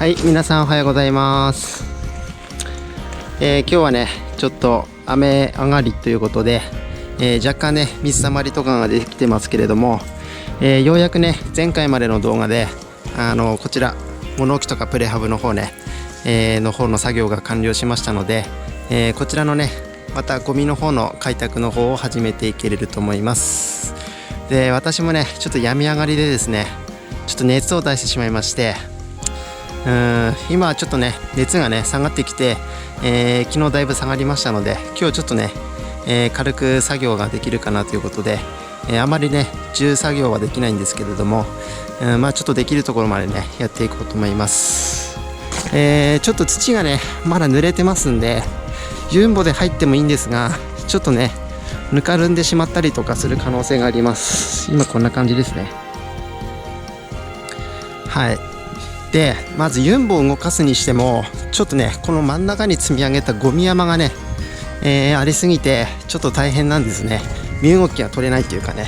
はい、皆さんおはようございます。今日はね、ちょっと雨上がりということで、若干ね、水たまりとかができてますけれども、ようやくね、前回までの動画で、こちら、物置とかプレハブの方ね、の方の作業が完了しましたので、こちらのね、またゴミの方の開拓の方を始めていけれると思います。で、私もね、ちょっと病み上がりでですね、ちょっと熱を出してしまいまして、今はちょっとね熱がね下がってきて、昨日だいぶ下がりましたので、今日ちょっとね、軽く作業ができるかなということで、あまりね重作業はできないんですけれども、まあちょっとできるところまでねやっていこうと思います。ちょっと土がねまだ濡れてますんで、ユンボで入ってもいいんですが、ちょっとねぬかるんでしまったりとかする可能性があります。今こんな感じですね。はい。で、まずユンボを動かすにしても、ちょっとねこの真ん中に積み上げたゴミ山がね、ありすぎてちょっと大変なんですね。身動きが取れないというかね。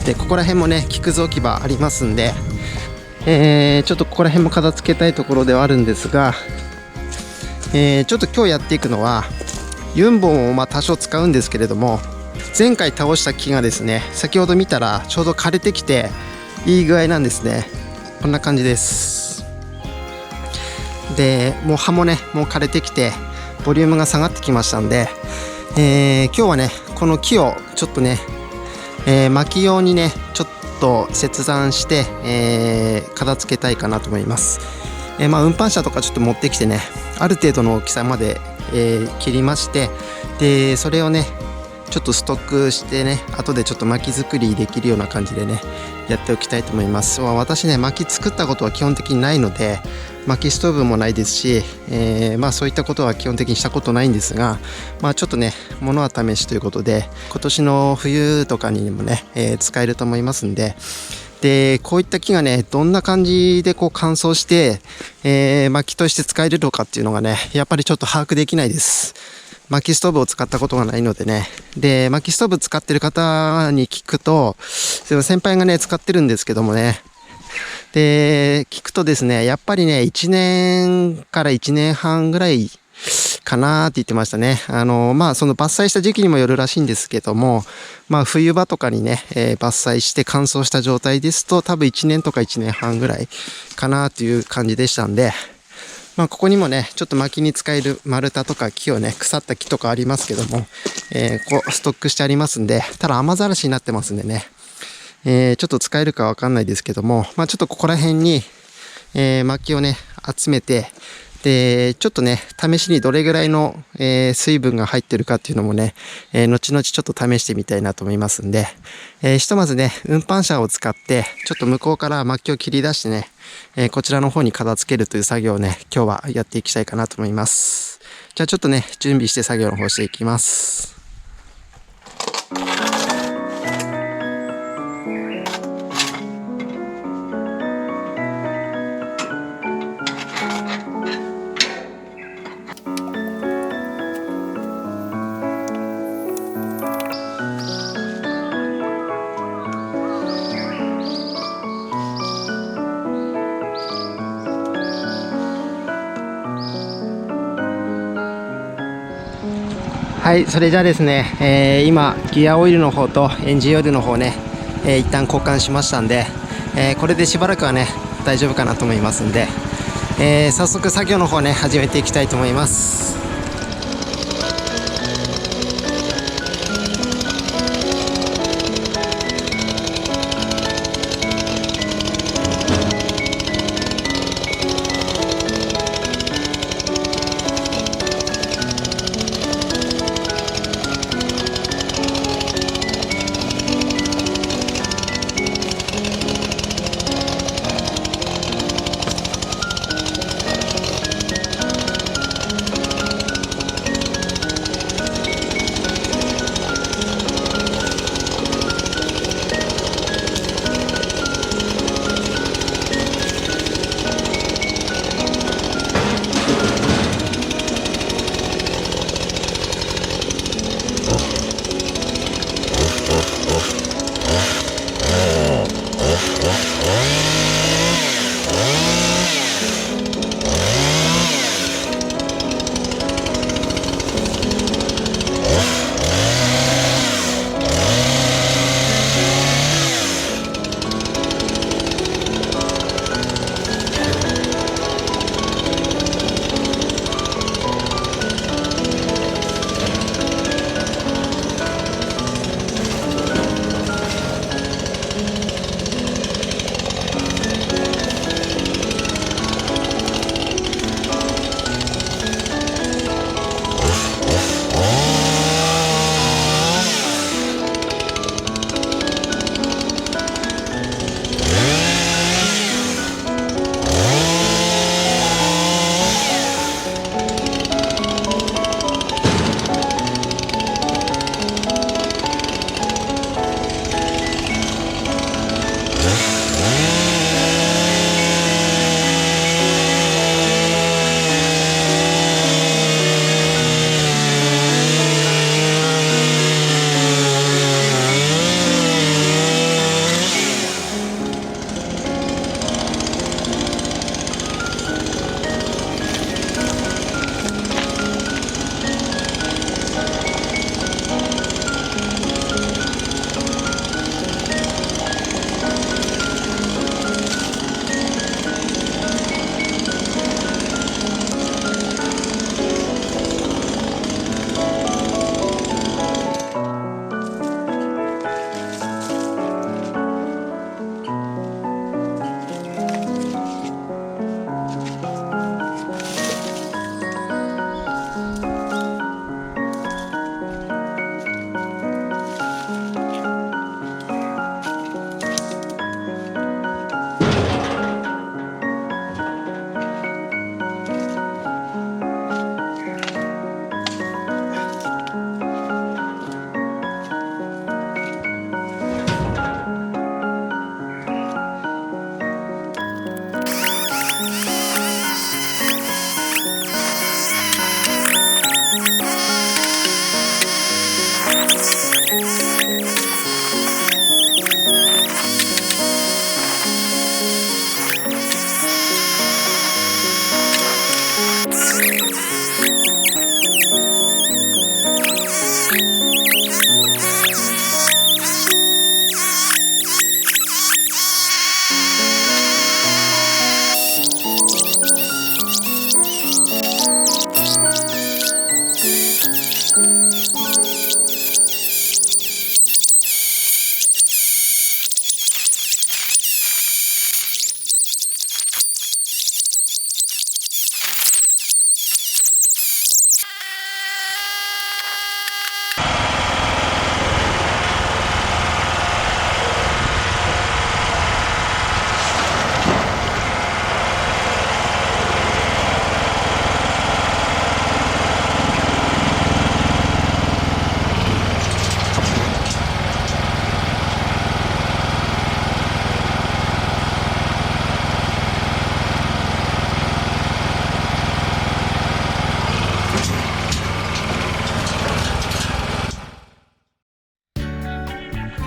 で、ここら辺もね木くず置き場ありますんで、ちょっとここら辺も片付けたいところではあるんですが、ちょっと今日やっていくのはユンボもまあ多少使うんですけれども、前回倒した木がですね、先ほど見たらちょうど枯れてきていい具合なんですね。こんな感じです。で、もう葉もねもう枯れてきてボリュームが下がってきましたんで、今日はねこの木をちょっとね、薪用にねちょっと切断して、片付けたいかなと思います。まあ運搬車とかちょっと持ってきてね、ある程度の大きさまで、切りまして、でそれをねちょっとストックしてね、後でちょっと薪作りできるような感じでねやっておきたいと思います。私ね薪作ったことは基本的にないので、薪ストーブもないですし、まあそういったことは基本的にしたことないんですが、まあちょっとね物は試しということで、今年の冬とかにもね、使えると思いますんで、でこういった木がねどんな感じでこう乾燥して、薪として使えるのかっていうのがねやっぱりちょっと把握できないです。薪ストーブを使ったことがないのでね。で、薪ストーブ使ってる方に聞くと、先輩がね使ってるんですけどもね、で聞くとですね、やっぱりね1年から1年半ぐらいかなって言ってましたね。まあその伐採した時期にもよるらしいんですけども、まあ冬場とかにね、伐採して乾燥した状態ですと多分1年とか1年半ぐらいかなという感じでしたんで、まあここにもねちょっと薪に使える丸太とか木をね、腐った木とかありますけども、こうストックしてありますんで、ただ雨ざらしになってますんでね、ちょっと使えるかわかんないですけども、まあちょっとここら辺に、薪をね集めて、でちょっとね試しにどれぐらいの、水分が入ってるかっていうのもね、後々ちょっと試してみたいなと思いますんで、ひとまずね運搬車を使ってちょっと向こうから薪を切り出してね、こちらの方に片付けるという作業をね今日はやっていきたいかなと思います。じゃあちょっとね準備して作業の方していきます。はい、それじゃあですね、今ギアオイルの方とエンジンオイルの方ね、一旦交換しましたんで、これでしばらくはね大丈夫かなと思いますんで、早速作業の方ね始めていきたいと思います。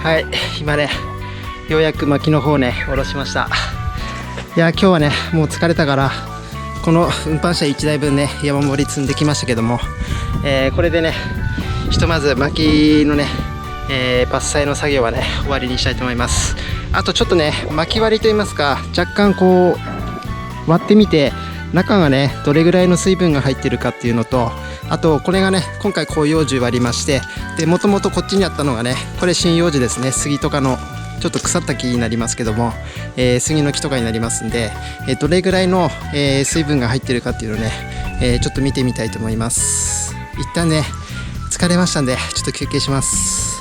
はい、今ね、ようやく薪の方ね、下ろしました。いや、今日はね、もう疲れたから、この運搬車1台分ね、山盛り積んできましたけども、これでね、ひとまず薪のね、伐採の作業はね、終わりにしたいと思います。あとちょっとね、薪割りといいますか、若干こう、割ってみて、中がね、どれぐらいの水分が入ってるかっていうのと、あとこれがね、今回広葉樹割りまして、で、もともとこっちにあったのがね、これ針葉樹ですね、杉とかのちょっと腐った木になりますけども、杉の木とかになりますんで、どれぐらいの、水分が入ってるかっていうのをね、ちょっと見てみたいと思います。一旦ね、疲れましたんで、ちょっと休憩します。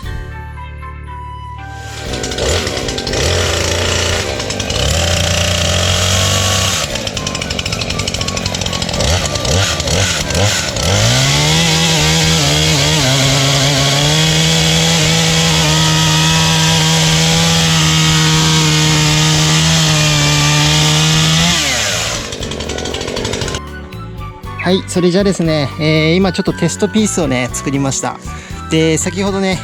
はい、それじゃあですね、今ちょっとテストピースをね、作りました。で、先ほどね、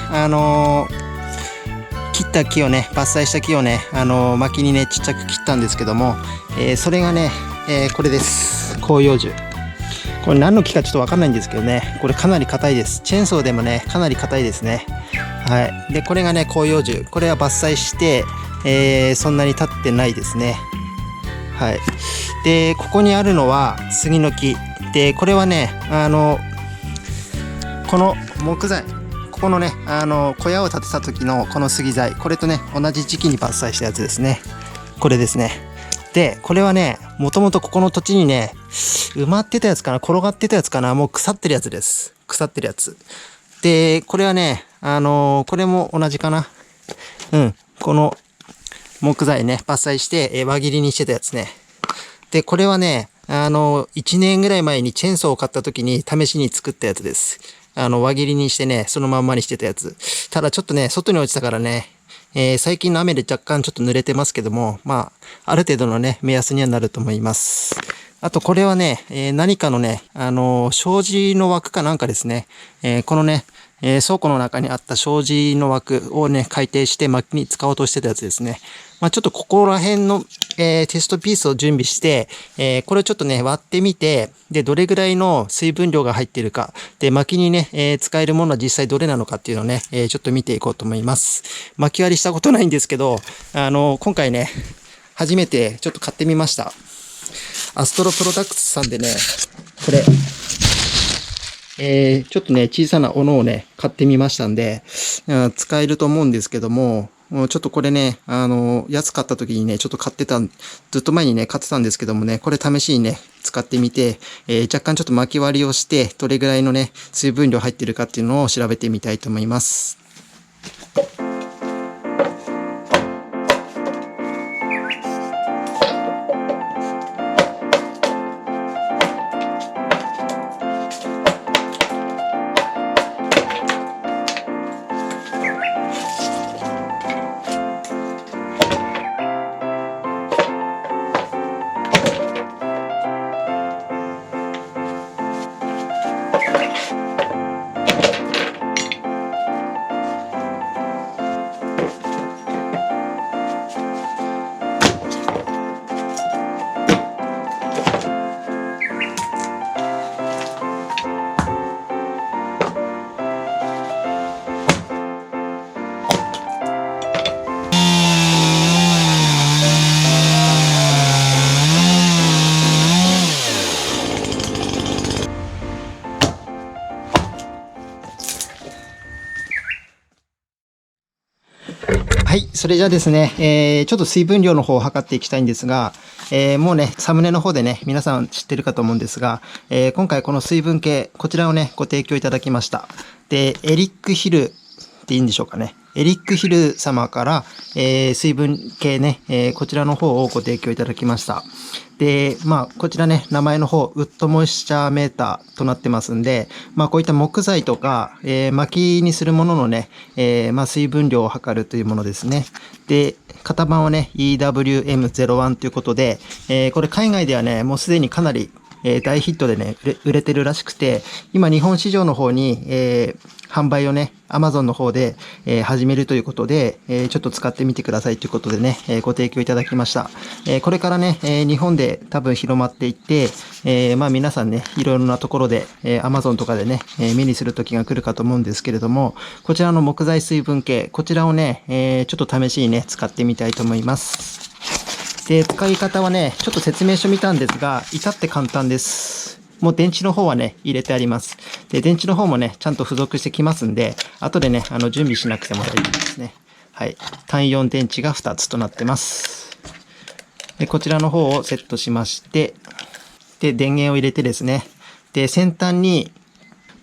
切った木をね、伐採した木をね、薪にね、ちっちゃく切ったんですけども、それがね、これです。広葉樹。これ何の木かちょっとわかんないんですけどね、これかなり硬いです。チェーンソーでもね、かなり硬いですね。はい。で、これがね、広葉樹。これは伐採して、そんなに経ってないですね。はい。で、ここにあるのは杉の木。で、これはね、この木材、ここのね、小屋を建てた時のこの杉材、これとね、同じ時期に伐採したやつですね。これですね。で、これはね、もともとここの土地にね、埋まってたやつかな、転がってたやつかな、もう腐ってるやつです。腐ってるやつ。で、これはね、これも同じかな。うん、この木材ね、伐採して、輪切りにしてたやつね。で、これはね、1年ぐらい前にチェーンソーを買った時に試しに作ったやつです。輪切りにしてね、そのまんまにしてたやつ。ただちょっとね、外に落ちたからね、最近の雨で若干ちょっと濡れてますけども、まあ、ある程度のね、目安にはなると思います。あとこれはね、何かのね、障子の枠かなんかですね。このね、倉庫の中にあった障子の枠をね、改定して薪に使おうとしてたやつですね。まあ、ちょっとここら辺の、テストピースを準備して、これをちょっとね、割ってみて、で、どれぐらいの水分量が入っているか、で、薪にね、使えるものは実際どれなのかっていうのをね、ちょっと見ていこうと思います。薪割りしたことないんですけど、今回ね、初めてちょっと買ってみました。アストロプロダクツさんでね、これ、ちょっとね、小さな斧をね、買ってみましたんで、使えると思うんですけども、ちょっとこれね、安かった時にね、ちょっとずっと前にね、買ってたんですけどもね、これ試しにね、使ってみて、若干ちょっと薪割りをして、どれぐらいのね、水分量入ってるかっていうのを調べてみたいと思います。はい。それじゃあですね、ちょっと水分量の方を測っていきたいんですが、もうね、サムネの方でね、皆さん知ってるかと思うんですが、今回この水分計、こちらをね、ご提供いただきました。で、エリックヒルっていいんでしょうかね。エリックヒル様から、水分計ね、こちらの方をご提供いただきました。で、まあ、こちらね、名前の方、ウッドモイスチャーメーターとなってますんで、まあ、こういった木材とか、薪にするもののね、まあ、水分量を測るというものですね。で、型番はね、EWM01 ということで、これ海外ではね、もうすでにかなり大ヒットでね、売れてるらしくて、今日本市場の方に、販売をね、Amazon の方で、始めるということで、ちょっと使ってみてくださいということでね、ご提供いただきました。これからね、日本で多分広まっていって、まあ皆さんね、いろいろなところで、Amazon とかでね、目にする時が来るかと思うんですけれども、こちらの木材水分計、こちらをね、ちょっと試しにね、使ってみたいと思います。で、使い方はね、ちょっと説明書見たんですが、至って簡単です。もう電池の方はね、入れてあります。で、電池の方もね、ちゃんと付属してきますんで、後でね、準備しなくても大丈夫ですね。はい。単4電池が2つとなってます。で、こちらの方をセットしまして、で、電源を入れてですね、で、先端に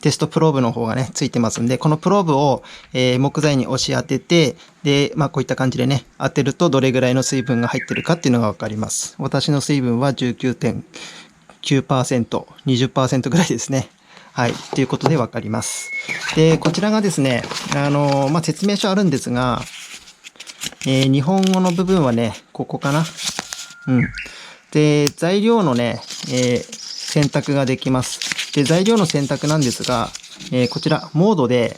テストプローブの方がね、ついてますんで、このプローブを、木材に押し当てて、で、まあこういった感じでね、当てるとどれぐらいの水分が入ってるかっていうのがわかります。私の水分は 19.9%、20% ぐらいですね。はい。ということでわかります。で、こちらがですね、まあ説明書あるんですが、日本語の部分はね、ここかな。うん。で、材料のね、選択ができます。で、材料の選択なんですが、こちら、モードで、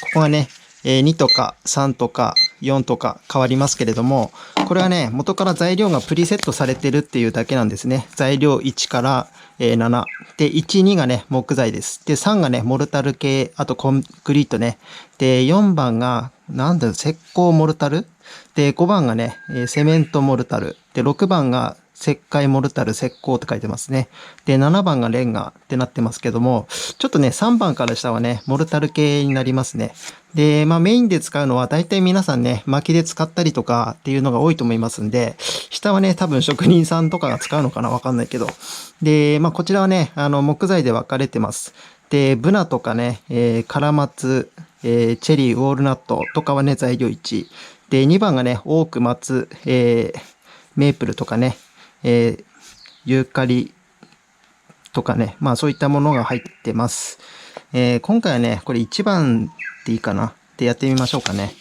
ここがね、2とか3とか4とか変わりますけれども、これはね、元から材料がプリセットされてるっていうだけなんですね。材料1から7。で、1、2がね、木材です。で、3がね、モルタル系、あとコンクリートね。で、4番が、なんだろう、石膏モルタル。で、5番がね、セメントモルタル。で、6番が石灰モルタル、石膏って書いてますね。で、7番がレンガってなってますけども、ちょっとね、3番から下はね、モルタル系になりますね。で、まあメインで使うのは大体皆さんね、薪で使ったりとかっていうのが多いと思いますんで、下はね、多分職人さんとかが使うのかなわかんないけど。で、まあこちらはね、木材で分かれてます。で、ブナとかね、カラマツ、チェリー、ウォールナットとかはね、材料1。で、2番がね、オーク、松、メープルとかね、ユーカリとかね、まあそういったものが入ってます。今回はね、これ1番でいいかなってやってみましょうかね。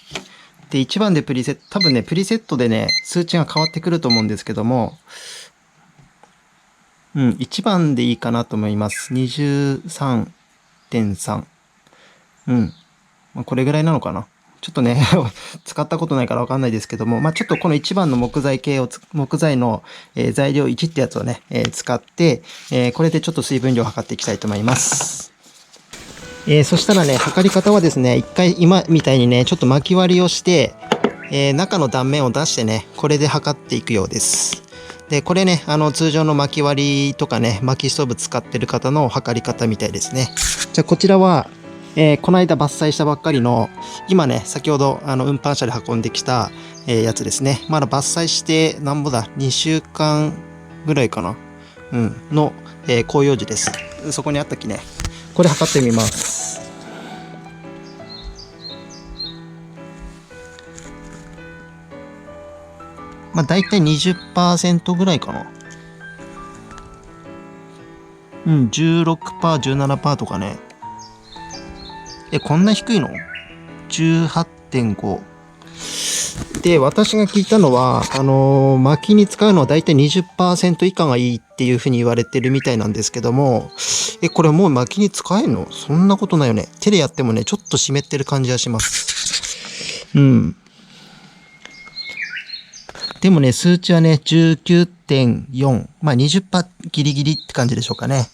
で、1番でプリセット、多分ね、プリセットでね、数値が変わってくると思うんですけども、うん、1番でいいかなと思います。23.3。うん。まあ、これぐらいなのかな。ちょっとね、使ったことないからわかんないですけども、まあ、ちょっとこの1番の木材の、材料1ってやつをね、使って、これでちょっと水分量を測っていきたいと思います。そしたらね、測り方はですね、一回今みたいにね、ちょっと巻き割りをして、中の断面を出してね、これで測っていくようです。で、これね、通常の巻き割りとかね、薪ストーブ使ってる方の測り方みたいですね。じゃあこちらは、この間伐採したばっかりの、今ね、先ほど運搬車で運んできた、やつですね。まだ伐採してなんぼだ、2週間ぐらいかな。うん、の、広葉樹です。そこにあった木ね。これ測ってみます。まあ大体 20% ぐらいかな。うん、16%、17% とかね。こんな低いの ?18.5。で、私が聞いたのは、薪に使うのはだいたい 20% 以下がいいっていうふうに言われてるみたいなんですけども、これもう薪に使えんの？そんなことないよね。手でやってもね、ちょっと湿ってる感じがします。うん。でもね、数値はね、19.4。まあ 20% ギリギリって感じでしょうかね。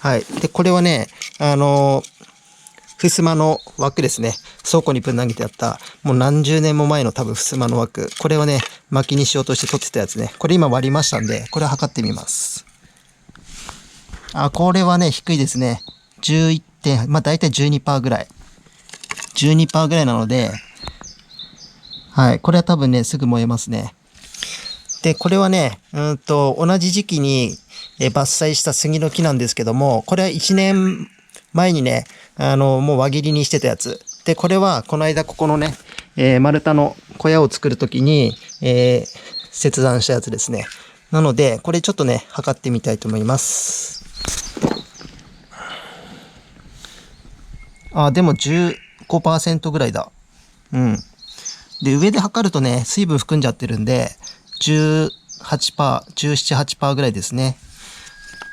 はい。で、これはね、襖の枠ですね。倉庫にぶん投げてあった、もう何十年も前の多分襖の枠。これをね、薪にしようとして取ってたやつね。これ今割りましたんで、これ測ってみます。これはね、低いですね。11点、まあ大体 12% ぐらい。12% ぐらいなので、はい。これは多分ね、すぐ燃えますね。で、これはね、同じ時期に伐採した杉の木なんですけども、これは1年前にね、もう輪切りにしてたやつ。で、これは、この間ここのね、丸太の小屋を作るときに、切断したやつですね。なので、これちょっとね、測ってみたいと思います。でも 15% ぐらいだ。うん。で、上で測るとね、水分含んじゃってるんで、18%、17、8% ぐらいですね。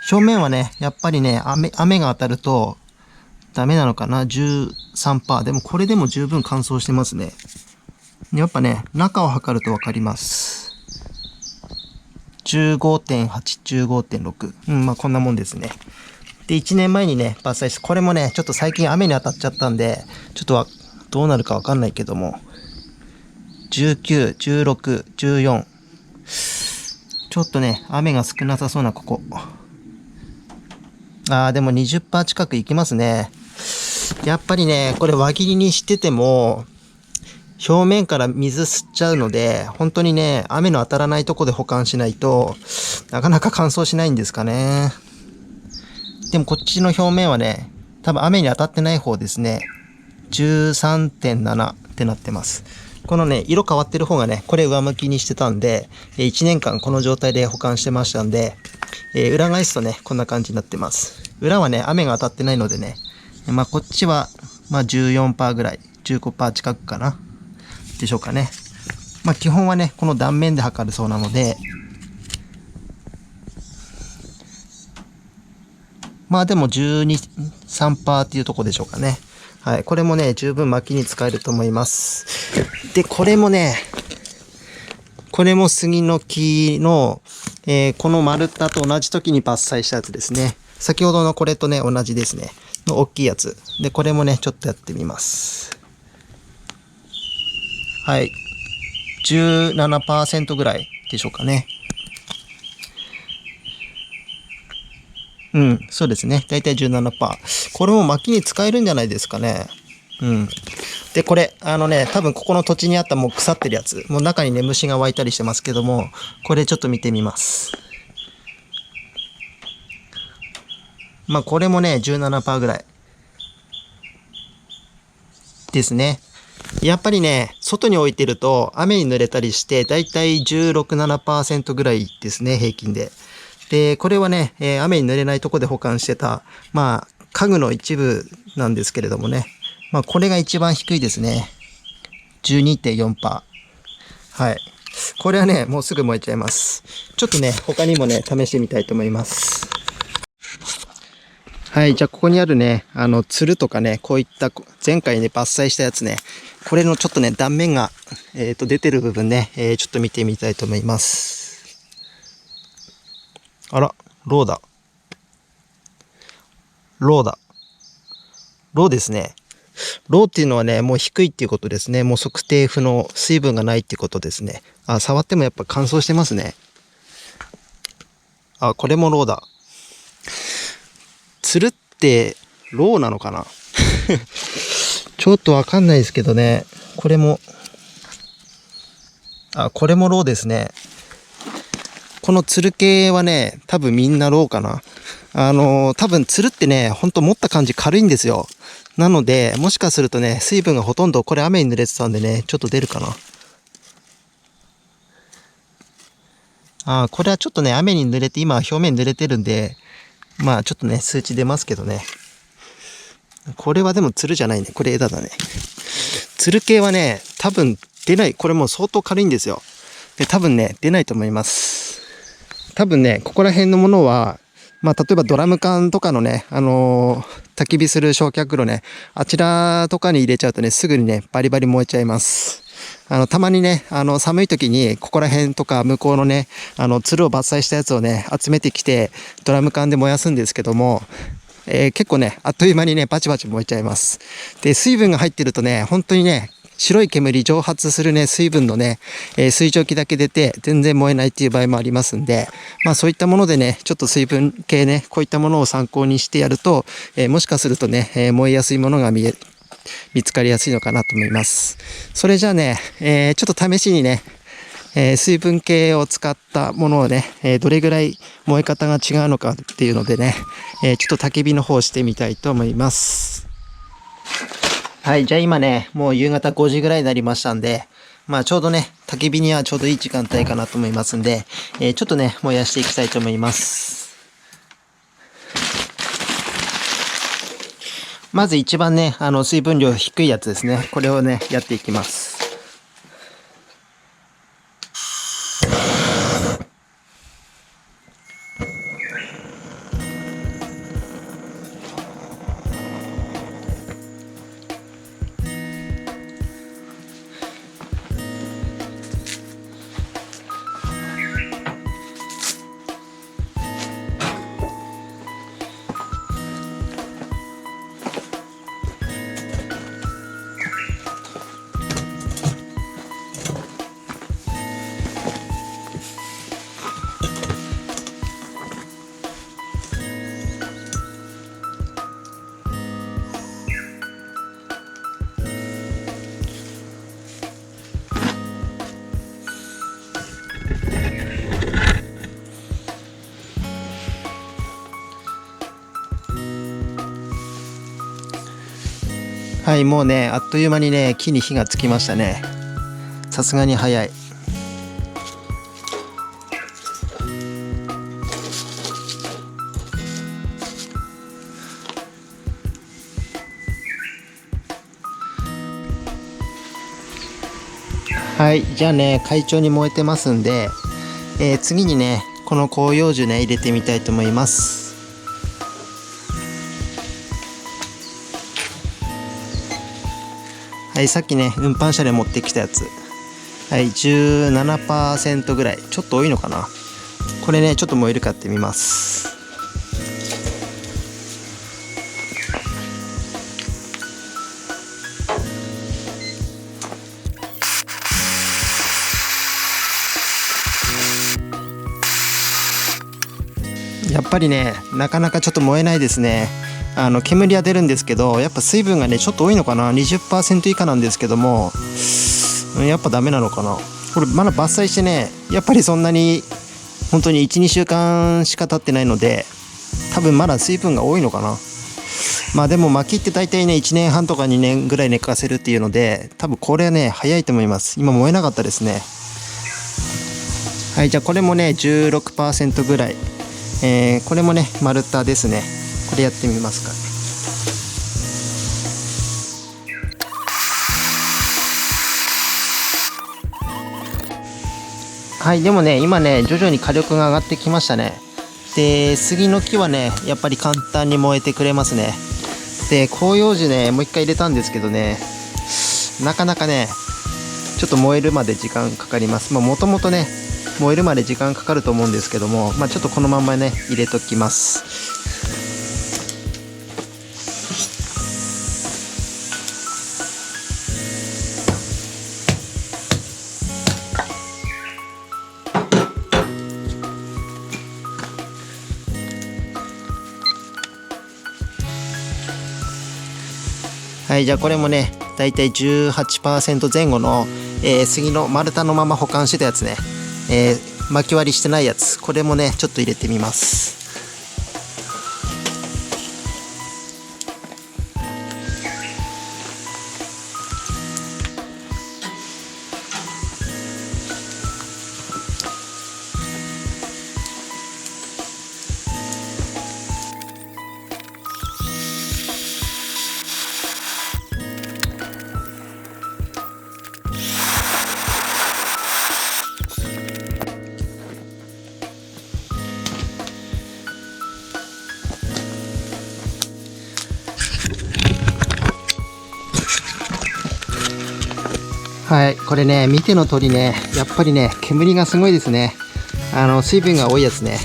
表面はね、やっぱりね、雨が当たるとダメなのかな。13%。でもこれでも十分乾燥してますね。やっぱね、中を測るとわかります。15.8、15.6。まあこんなもんですね。で、1年前にね、伐採して、これもね、ちょっと最近雨に当たっちゃったんで、ちょっとどうなるかわかんないけども、19、16、14。ちょっとね、雨が少なさそうなここ。でも 20% 近くいきますね。やっぱりね、これ輪切りにしてても、表面から水吸っちゃうので、本当にね、雨の当たらないとこで保管しないとなかなか乾燥しないんですかね。でもこっちの表面はね、多分雨に当たってない方ですね。13.7 ってなってます。このね、色変わってる方がね、これ上向きにしてたんで、1年間この状態で保管してましたんで、裏返すとね、こんな感じになってます。裏はね、雨が当たってないのでね、まあこっちは、まあ 14% ぐらい、15% 近くかな。でしょうかね。まあ基本はね、この断面で測るそうなので、まあでも12、3% っていうとこでしょうかね。はい。これもね、十分薪に使えると思います。で、これもね、これも杉の木の、この丸太と同じ時に伐採したやつですね。先ほどのこれとね、同じですね。の大きいやつ。で、これもね、ちょっとやってみます。はい。17% ぐらいでしょうかね。うん、そうですね。だいたい 17%。これも薪に使えるんじゃないですかね。うん。で、これ、多分ここの土地にあったもう腐ってるやつ。もう中にね、虫が湧いたりしてますけども、これちょっと見てみます。まあ、これもね、17% ぐらい。ですね。やっぱりね、外に置いてると雨に濡れたりして、だいたい16、7% ぐらいですね、平均で。で、これはね、雨に濡れないとこで保管してた、まあ、家具の一部なんですけれどもね。まあ、これが一番低いですね。12.4%。はい。これはね、もうすぐ燃えちゃいます。ちょっとね、他にもね、試してみたいと思います。はい。じゃあ、ここにあるね、つるとかね、こういった前回ね、伐採したやつね、これのちょっとね、断面が、出てる部分ね、ちょっと見てみたいと思います。あら、ローだ。ローだ。ローですね。ローっていうのはね、もう低いっていうことですね。もう測定不能、水分がないっていうことですね。触ってもやっぱ乾燥してますね。これもローだ。つるってローなのかなちょっとわかんないですけどね。これも、これもローですね。このつる系はね、多分みんなローかな。多分つるってね、ほんと持った感じ軽いんですよ。なので、もしかするとね、水分がほとんど、これ雨に濡れてたんでね、ちょっと出るかな。これはちょっとね、雨に濡れて、今表面濡れてるんで、まあちょっとね、数値出ますけどね。これはでもつるじゃないね。これ枝だね。つる系はね、多分出ない。これもう相当軽いんですよ。で、多分ね、出ないと思います。多分ね、ここら辺のものは、まあ、例えばドラム缶とかのね、焚き火する焼却炉ね、あちらとかに入れちゃうとね、すぐにね、バリバリ燃えちゃいます。たまにね、寒い時に、ここら辺とか向こうのね、つるを伐採したやつをね、集めてきて、ドラム缶で燃やすんですけども、結構ね、あっという間にね、バチバチ燃えちゃいます。で、水分が入ってるとね、本当にね、白い煙蒸発するね、水分のね、水蒸気だけ出て全然燃えないっていう場合もありますんで、まあそういったものでね、ちょっと水分系ね、こういったものを参考にしてやると、もしかするとね、燃えやすいものが見つかりやすいのかなと思います。それじゃあね、ちょっと試しにね、水分系を使ったものをね、どれぐらい燃え方が違うのかっていうのでね、ちょっと焚き火の方してみたいと思います。はい、じゃあ今ね、もう夕方5時ぐらいになりましたんで、まあちょうどね、焚き火にはちょうどいい時間帯かなと思いますんで、ちょっとね、燃やしていきたいと思います。まず一番ね、水分量低いやつですね。これをね、やっていきます。はい、もうね、あっという間にね、木に火がつきましたね。さすがに早い。はい、じゃあね、快調に燃えてますんで、次にね、この広葉樹ね、入れてみたいと思います。はい、さっきね、運搬車で持ってきたやつ。はい、17% ぐらい。ちょっと多いのかな。これね、ちょっと燃えるかってみます。やっぱりね、なかなかちょっと燃えないですね。煙は出るんですけど、やっぱ水分がね、ちょっと多いのかな。20% 以下なんですけども、やっぱダメなのかな。これまだ伐採してね、やっぱりそんなに本当に 1,2 週間しか経ってないので、多分まだ水分が多いのかな。まあでも薪って大体ね、1年半とか2年ぐらい寝かせるっていうので、多分これはね、早いと思います。今燃えなかったですね。はい、じゃあこれもね、16% ぐらい。これもね、丸太ですね。これやってみますか。はい、でもね、今ね、徐々に火力が上がってきましたね。で、杉の木はね、やっぱり簡単に燃えてくれますね。で、広葉樹ね、もう一回入れたんですけどね、なかなかね、ちょっと燃えるまで時間かかります。もともとね、燃えるまで時間かかると思うんですけども、ちょっとこのままね、入れときます。はい、じゃあこれもね、だいたい 18% 前後の、杉の丸太のまま保管してたやつね、巻き割りしてないやつ、これもね、ちょっと入れてみます。はい、これね、見ての通りね、やっぱりね、煙がすごいですね。水分が多いやつね。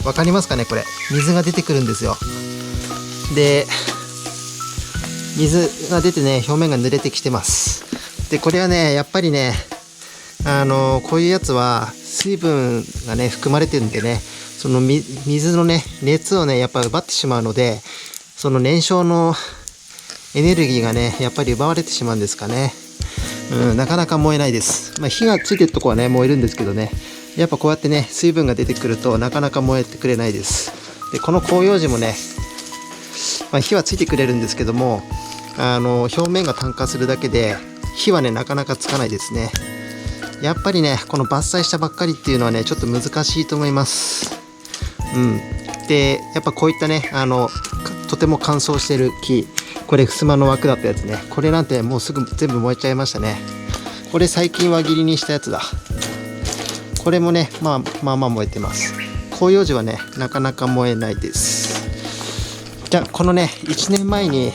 わかりますかね、これ。水が出てくるんですよ。で、水が出てね、表面が濡れてきてます。で、これはね、やっぱりね、こういうやつは、水分がね、含まれてるんでね、その水のね、熱をね、やっぱ奪ってしまうので、その燃焼のエネルギーがね、やっぱり奪われてしまうんですかね。なかなか燃えないです。火がついてるとこはね、燃えるんですけどね、やっぱこうやってね、水分が出てくるとなかなか燃えてくれないです。で、この広葉樹もね、火はついてくれるんですけども、表面が炭化するだけで、火はね、なかなかつかないですね。やっぱりね、この伐採したばっかりっていうのはね、ちょっと難しいと思います。で、やっぱこういったね、とても乾燥してる木、これ襖の枠だったやつね、これなんてもうすぐ全部燃えちゃいましたね。これ最近輪切りにしたやつだ。これもね、まあ燃えてます。広葉樹はね、なかなか燃えないです。じゃあこのね、1年前に、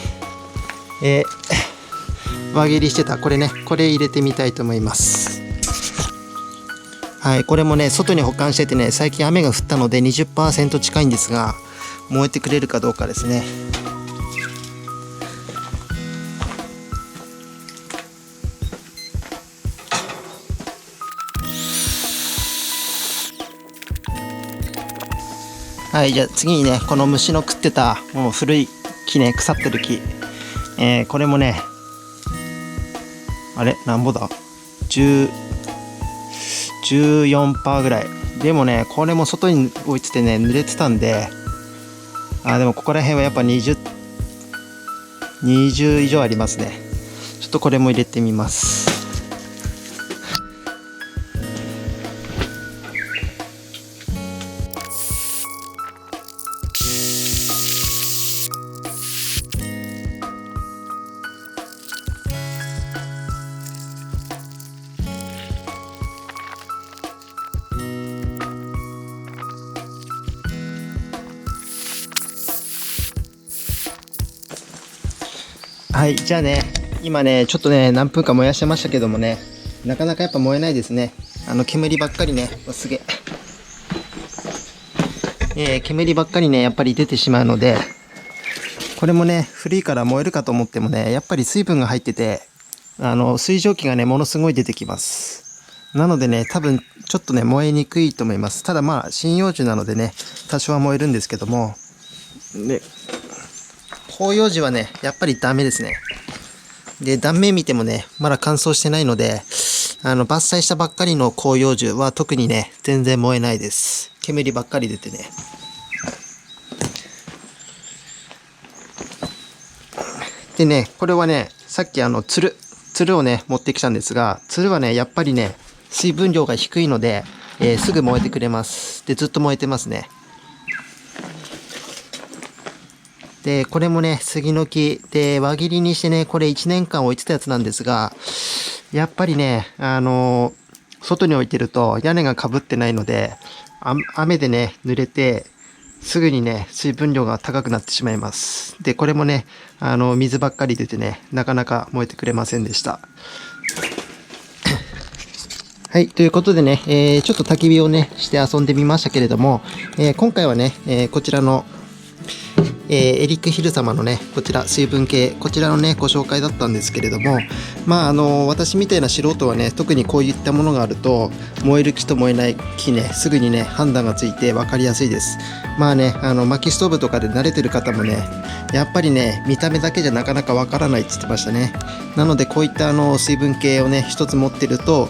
輪切りしてたこれね、これ入れてみたいと思います。はい、これもね、外に保管しててね、最近雨が降ったので 20% 近いんですが、燃えてくれるかどうかですね。はい、じゃあ次にね、この虫の食ってたもう古い木ね、腐ってる木、これもね、あれなんぼだ、14% ぐらい。でもね、これも外に置いててね、濡れてたんで、でもここら辺はやっぱ20 20以上ありますね。ちょっとこれも入れてみます。はい、じゃあね、今ね、ちょっとね、何分か燃やしてましたけどもね、なかなかやっぱ燃えないですね。煙ばっかりね、すげえ。煙ばっかりね、やっぱり出てしまうので、これもね、古いから燃えるかと思ってもね、やっぱり水分が入ってて、水蒸気がね、ものすごい出てきます。なのでね、多分、ちょっとね、燃えにくいと思います。ただまあ、針葉樹なのでね、多少は燃えるんですけども、で、広葉樹はね、やっぱりダメですね。で、断面見てもね、まだ乾燥してないので、伐採したばっかりの広葉樹は特にね、全然燃えないです。煙ばっかり出てね。でね、これはね、さっきつるをね、持ってきたんですが、つるはね、やっぱりね、水分量が低いので、すぐ燃えてくれます。で、ずっと燃えてますね。で、これもね、杉の木で輪切りにしてね、これ1年間置いてたやつなんですが、やっぱりね、外に置いてると屋根がかぶってないので、雨でね、濡れて、すぐにね、水分量が高くなってしまいます。で、これもね、水ばっかり出てね、なかなか燃えてくれませんでした。はい。ということでね、ちょっと焚き火をね、して遊んでみましたけれども、今回はね、こちらのエリックヒル様のね、こちら水分計、こちらのね、ご紹介だったんですけれども、まあ私みたいな素人はね、特にこういったものがあると、燃える木と燃えない木ね、すぐにね、判断がついて分かりやすいです。まあね、薪ストーブとかで慣れてる方もね、やっぱりね、見た目だけじゃなかなか分からないって言ってましたね。なので、こういった水分計をね、一つ持ってると、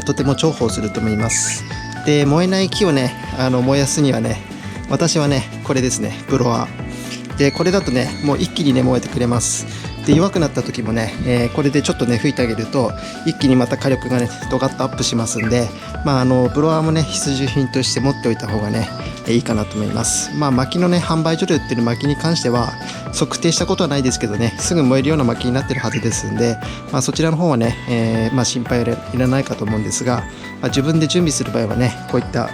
とても重宝すると思います。で、燃えない木をね、燃やすにはね、私はね、これですね、ブロワー。で、これだとね、もう一気にね、燃えてくれます。で、弱くなった時もね、これでちょっとね、吹いてあげると、一気にまた火力がね、ドカッとアップしますんで、まあ、ブロワーもね、必需品として持っておいた方がね、いいかなと思います。まあ、薪のね、販売所で売ってる薪に関しては、測定したことはないですけどね、すぐ燃えるような薪になってるはずですんで、まあ、そちらの方はね、まあ、心配いらないかと思うんですが、まあ、自分で準備する場合はね、こういった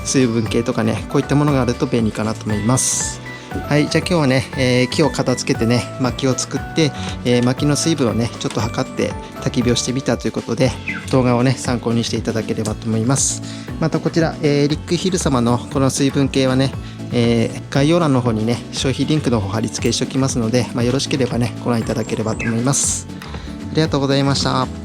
水分計とかね、こういったものがあると便利かなと思います。はい、じゃあ今日はね、木を片付けてね、薪を作って、薪の水分をね、ちょっと測って焚き火をしてみたということで、動画をね、参考にしていただければと思います。またこちら、エリックヒル様のこの水分計はね、概要欄の方にね、商品リンクの方貼り付けしておきますので、よろしければね、ご覧いただければと思います。ありがとうございました。